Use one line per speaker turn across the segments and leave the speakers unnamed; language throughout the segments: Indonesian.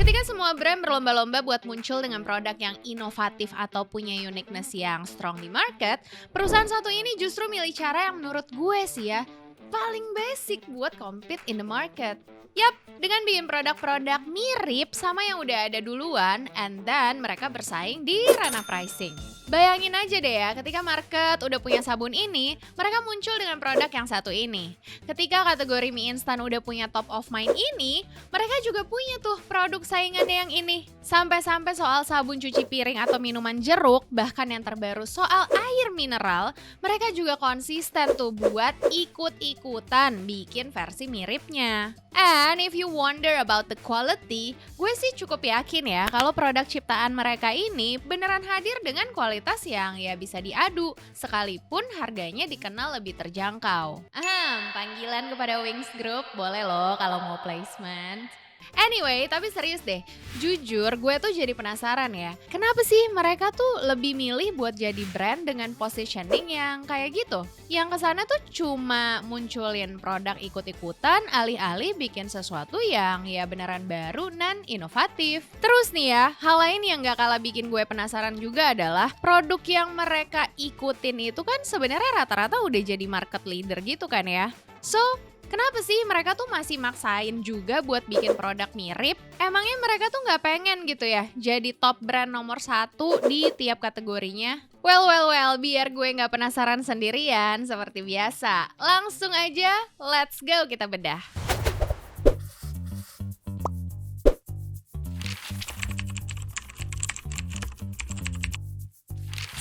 Ketika semua brand berlomba-lomba buat muncul dengan produk yang inovatif atau punya uniqueness yang strong di market, perusahaan satu ini justru milih cara yang menurut gue sih ya, paling basic buat compete in the market. Yap, dengan bikin produk-produk mirip sama yang udah ada duluan, and then mereka bersaing di ranah pricing. Bayangin aja deh ya, ketika market udah punya sabun ini, mereka muncul dengan produk yang satu ini. Ketika kategori mie instan udah punya top of mind ini, mereka juga punya tuh produk saingannya yang ini. Sampai-sampai soal sabun cuci piring atau minuman jeruk, bahkan yang terbaru soal air mineral, mereka juga konsisten tuh buat ikut-ikutan bikin versi miripnya. And if you wonder about the quality, gue sih cukup yakin ya kalau produk ciptaan mereka ini beneran hadir dengan kualitas yang ya bisa diadu, sekalipun harganya dikenal lebih terjangkau. Panggilan kepada Wings Group boleh loh kalau mau placement. Anyway, tapi serius deh, jujur gue tuh jadi penasaran ya, kenapa sih mereka tuh lebih milih buat jadi brand dengan positioning yang kayak gitu? Yang kesana tuh cuma munculin produk ikut-ikutan, alih-alih bikin sesuatu yang ya beneran baru dan inovatif. Terus nih ya, hal lain yang gak kalah bikin gue penasaran juga adalah produk yang mereka ikutin itu kan sebenarnya rata-rata udah jadi market leader gitu kan ya. So, kenapa sih mereka tuh masih maksain juga buat bikin produk mirip? Emangnya mereka tuh nggak pengen gitu ya jadi top brand nomor 1 di tiap kategorinya? Well, biar gue nggak penasaran sendirian seperti biasa. Langsung aja, let's go kita bedah.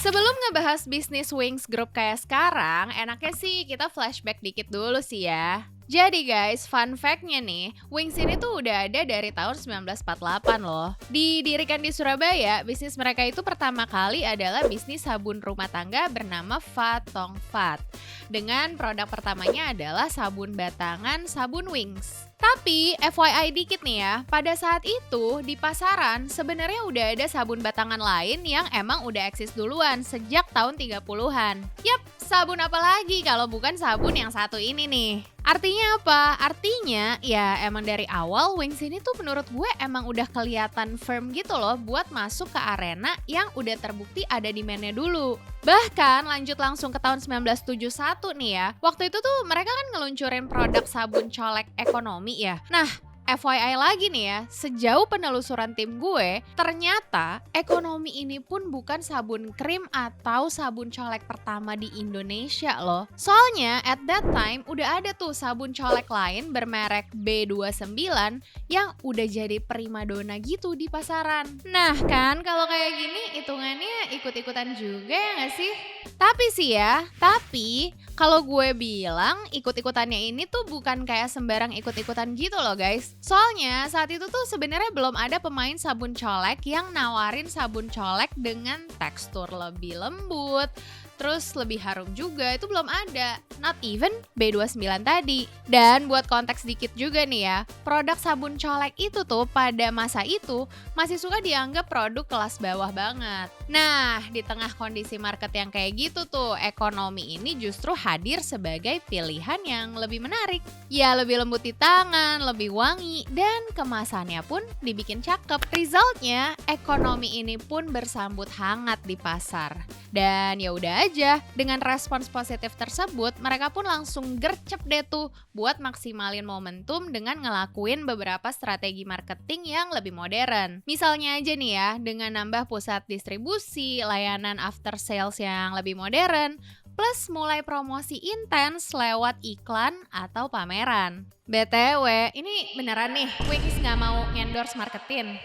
Sebelum ngebahas bisnis Wings Group kayak sekarang, enaknya sih kita flashback dikit dulu sih ya. Jadi guys, fun fact-nya nih, Wings ini tuh udah ada dari tahun 1948 loh. Didirikan di Surabaya, bisnis mereka itu pertama kali adalah bisnis sabun rumah tangga bernama Fatong Fat. Dengan produk pertamanya adalah sabun batangan sabun Wings. Tapi FYI dikit nih ya, pada saat itu di pasaran sebenarnya udah ada sabun batangan lain yang emang udah eksis duluan sejak tahun 30-an. Yap, sabun apa lagi kalau bukan sabun yang satu ini nih. Artinya apa? Artinya ya emang dari awal Wings ini tuh menurut gue emang udah kelihatan firm gitu loh buat masuk ke arena yang udah terbukti ada demand-nya dulu. Bahkan lanjut langsung ke tahun 1971 nih ya. Waktu itu tuh mereka kan ngeluncurin produk sabun colek ekonomi ya. Nah, FYI lagi nih ya, sejauh penelusuran tim gue, ternyata ekonomi ini pun bukan sabun krim atau sabun colek pertama di Indonesia loh. Soalnya at that time udah ada tuh sabun colek lain bermerek B29 yang udah jadi primadona gitu di pasaran. Nah kan kalau kayak gini hitungannya ikut-ikutan juga ya gak sih? Tapi kalau gue bilang ikut-ikutannya ini tuh bukan kayak sembarang ikut-ikutan gitu loh guys. Soalnya saat itu tuh sebenarnya belum ada pemain sabun colek yang nawarin sabun colek dengan tekstur lebih lembut, terus lebih harum juga, itu belum ada. Not even B29 tadi. Dan buat konteks dikit juga nih ya, produk sabun colek itu tuh pada masa itu masih suka dianggap produk kelas bawah banget. Nah, di tengah kondisi market yang kayak gitu tuh, ekonomi ini justru hadir sebagai pilihan yang lebih menarik. Ya lebih lembut di tangan, lebih wangi, dan kemasannya pun dibikin cakep. Resultnya, ekonomi ini pun bersambut hangat di pasar. Dan ya udah aja, dengan respons positif tersebut, mereka pun langsung gercep deh tuh buat maksimalin momentum dengan ngelakuin beberapa strategi marketing yang lebih modern. Misalnya aja nih ya, dengan nambah pusat distribusi, layanan after sales yang lebih modern, plus mulai promosi intens lewat iklan atau pameran. BTW, ini beneran nih, Wings nggak mau endorse marketing.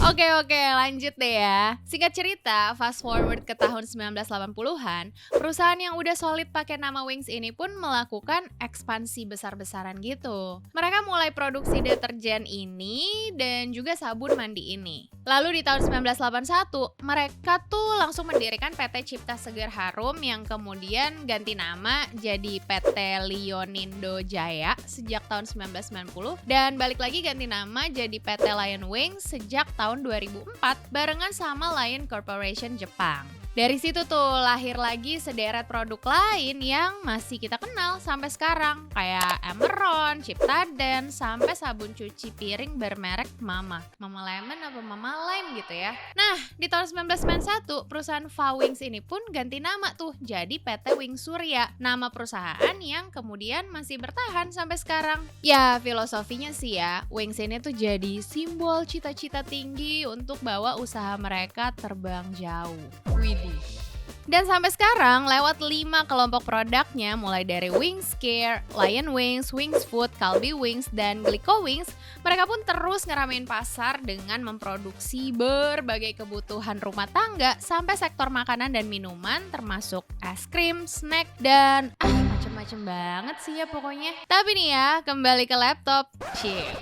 Oke, lanjut deh ya. Singkat cerita, fast forward ke tahun 1980-an, perusahaan yang udah solid pakai nama Wings ini pun melakukan ekspansi besar-besaran gitu. Mereka mulai produksi deterjen ini dan juga sabun mandi ini. Lalu di tahun 1981, mereka tuh langsung mendirikan PT Cipta Segar Harum yang kemudian ganti nama jadi PT Lionindo Jaya sejak tahun 1990 dan balik lagi ganti nama jadi PT Lion Wings sejak tahun 2004 barengan sama Lion Corporation Jepang. Dari situ tuh lahir lagi sederet produk lain yang masih kita kenal sampai sekarang. Kayak Emeron, Ciptaden, sampai sabun cuci piring bermerek Mama. Mama Lemon apa Mama Lime gitu ya. Nah, di tahun 1991 perusahaan Fawings ini pun ganti nama tuh jadi PT Wings Surya. Nama perusahaan yang kemudian masih bertahan sampai sekarang. Ya, filosofinya sih ya, Wings ini tuh jadi simbol cita-cita tinggi untuk bawa usaha mereka terbang jauh. Widih. Dan sampai sekarang lewat 5 kelompok produknya mulai dari Wings Care, Lion Wings, Wings Food, Calbee Wings, dan Glico Wings, mereka pun terus ngeramein pasar dengan memproduksi berbagai kebutuhan rumah tangga sampai sektor makanan dan minuman termasuk es krim, snack, dan macem-macem banget sih ya pokoknya. Tapi nih ya, kembali ke laptop.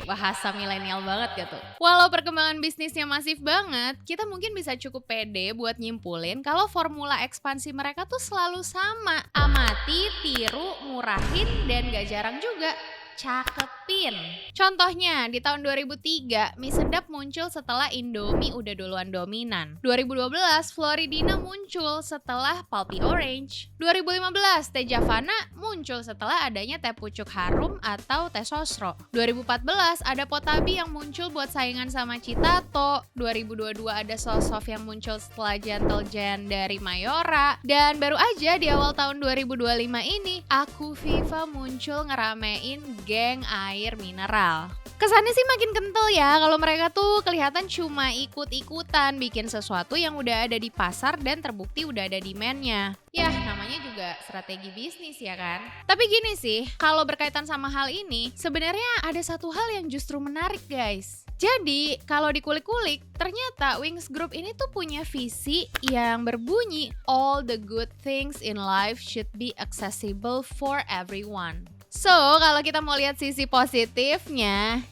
Bahasa milenial banget gitu. Walau perkembangan bisnisnya masif banget, kita mungkin bisa cukup pede buat nyimpulin kalau formula ekspansi mereka tuh selalu sama. Amati, tiru, murahin, dan gak jarang juga cakepin. Contohnya, di tahun 2003, mie sedap muncul setelah Indomie udah duluan dominan. 2012, Floridina muncul setelah Pulpy Orange. 2015, teh Javana muncul setelah adanya teh pucuk harum atau teh sosro. 2014, ada Potabi yang muncul buat saingan sama Citato. 2022 ada Sosof yang muncul setelah Gentle Gen dari Mayora. Dan baru aja di awal tahun 2025 ini, Aku Viva muncul ngeramein geng air mineral. Kesannya sih makin kental ya kalau mereka tuh kelihatan cuma ikut-ikutan bikin sesuatu yang udah ada di pasar dan terbukti udah ada demand-nya. Ya, namanya juga strategi bisnis ya kan? Tapi gini sih, kalau berkaitan sama hal ini, sebenarnya ada satu hal yang justru menarik guys. Jadi, kalau dikulik-kulik, ternyata Wings Group ini tuh punya visi yang berbunyi all the good things in life should be accessible for everyone. So, kalau kita mau lihat sisi positifnya,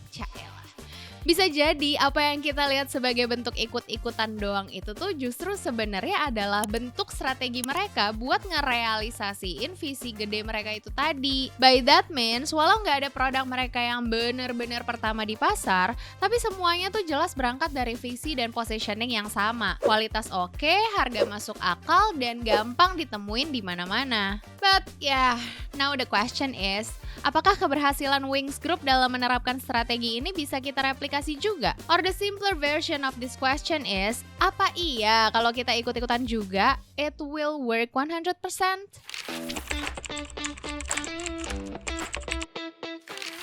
bisa jadi apa yang kita lihat sebagai bentuk ikut-ikutan doang itu tuh justru sebenarnya adalah bentuk strategi mereka buat ngerealisasiin visi gede mereka itu tadi. By that means, walau nggak ada produk mereka yang bener-bener pertama di pasar, tapi semuanya tuh jelas berangkat dari visi dan positioning yang sama. Kualitas oke, harga masuk akal, dan gampang ditemuin di mana-mana. But yeah, now the question is, apakah keberhasilan Wings Group dalam menerapkan strategi ini bisa kita replikasi juga? Or the simpler version of this question is, apa iya kalau kita ikut-ikutan juga, it will work 100%?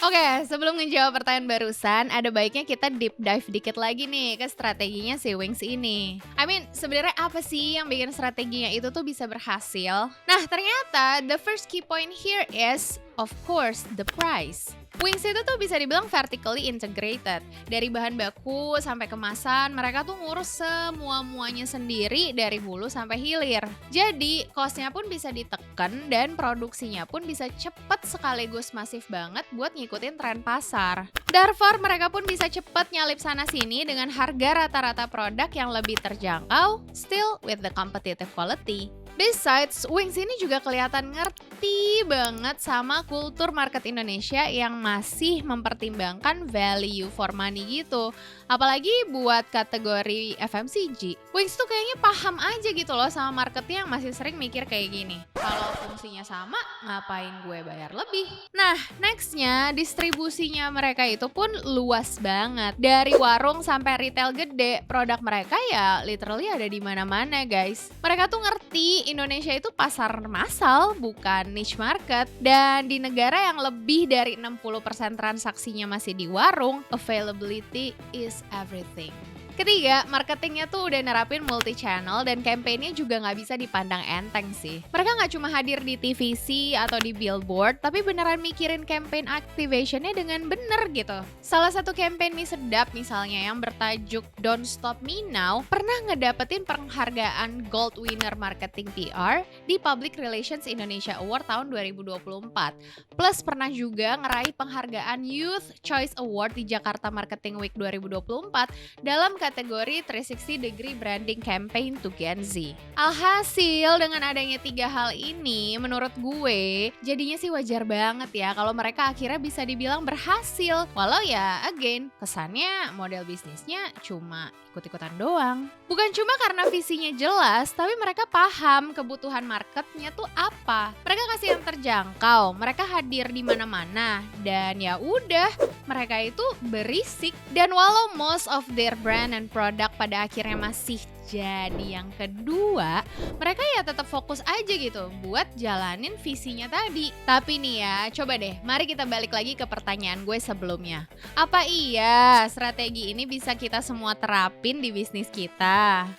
Oke, sebelum ngejawab pertanyaan barusan, ada baiknya kita deep dive dikit lagi nih ke strateginya si Wings ini. Sebenarnya apa sih yang bikin strateginya itu tuh bisa berhasil? Nah, ternyata the first key point here is, of course, the price. Wings itu tuh bisa dibilang vertically integrated. Dari bahan baku sampai kemasan, mereka tuh ngurus semua-muanya sendiri dari hulu sampai hilir. Jadi, cost-nya pun bisa ditekan dan produksinya pun bisa cepet sekaligus masif banget buat ngikutin tren pasar. Therefore, mereka pun bisa cepet nyalip sana-sini dengan harga rata-rata produk yang lebih terjangkau, still with the competitive quality. Besides, Wings ini juga kelihatan ngerti banget sama kultur market Indonesia yang masih mempertimbangkan value for money gitu. Apalagi buat kategori FMCG. Wings tuh kayaknya paham aja gitu loh sama marketnya yang masih sering mikir kayak gini. Kalau fungsinya sama, ngapain gue bayar lebih? Nah, nextnya distribusinya mereka itu pun luas banget. Dari warung sampai retail gede, produk mereka ya literally ada di mana-mana guys. Mereka tuh ngerti Indonesia itu pasar massal, bukan niche market. Dan di negara yang lebih dari 60% transaksinya masih di warung, availability is everything. Ketiga, marketingnya tuh udah nerapin multi-channel dan campaign-nya juga nggak bisa dipandang enteng sih. Mereka nggak cuma hadir di TVC atau di billboard, tapi beneran mikirin campaign activation-nya dengan bener gitu. Salah satu campaign mie sedap misalnya yang bertajuk Don't Stop Me Now pernah ngedapetin penghargaan Gold Winner Marketing PR di Public Relations Indonesia Award tahun 2024. Plus pernah juga ngeraih penghargaan Youth Choice Award di Jakarta Marketing Week 2024 dalam kategori 360 degree branding campaign to Gen Z. Alhasil dengan adanya 3 hal ini menurut gue jadinya sih wajar banget ya kalau mereka akhirnya bisa dibilang berhasil. Walau ya again kesannya model bisnisnya cuma ikut-ikutan doang. Bukan cuma karena visinya jelas, tapi mereka paham kebutuhan marketnya tuh apa. Mereka kasih yang terjangkau, mereka hadir di mana-mana, dan ya udah, mereka itu berisik. Dan walau most of their brand and product pada akhirnya masih jadi yang kedua, mereka ya tetap fokus aja gitu buat jalanin visinya tadi. Tapi nih ya, coba deh, mari kita balik lagi ke pertanyaan gue sebelumnya. Apa iya strategi ini bisa kita semua terapin di bisnis kita?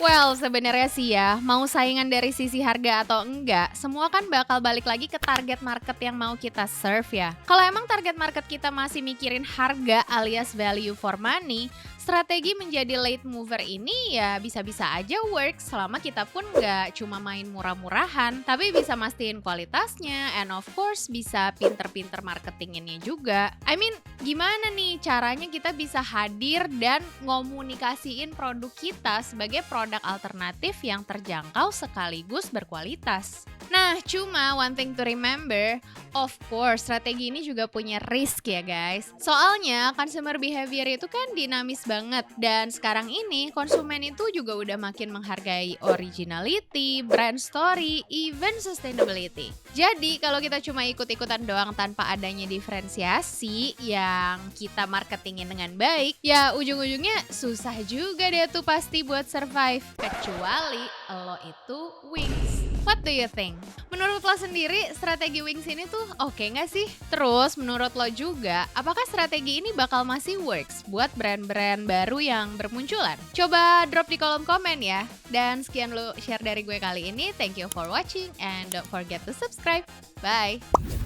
Well, sebenarnya sih ya, mau saingan dari sisi harga atau enggak, semua kan bakal balik lagi ke target market yang mau kita serve ya. Kalau emang target market kita masih mikirin harga alias value for money, strategi menjadi late mover ini ya bisa-bisa aja work selama kita pun nggak cuma main murah-murahan, tapi bisa mastiin kualitasnya and of course bisa pinter-pinter marketinginnya juga. I mean, gimana nih caranya kita bisa hadir dan ngomunikasiin produk kita sebagai produk alternatif yang terjangkau sekaligus berkualitas. Nah, cuma one thing to remember, of course strategi ini juga punya risk ya guys. Soalnya consumer behavior itu kan dinamis banget dan sekarang ini konsumen itu juga udah makin menghargai originality, brand story, even sustainability. Jadi kalau kita cuma ikut-ikutan doang tanpa adanya diferensiasi yang kita marketingin dengan baik, ya ujung-ujungnya susah juga deh tuh pasti buat survive. Kecuali lo itu Wings. What do you think? Menurut lo sendiri strategi Wings ini tuh oke nggak sih? Terus menurut lo juga, apakah strategi ini bakal masih works buat brand-brand baru yang bermunculan? Coba drop di kolom komen ya. Dan sekian lo share dari gue kali ini. Thank you for watching and don't forget to subscribe. Bye!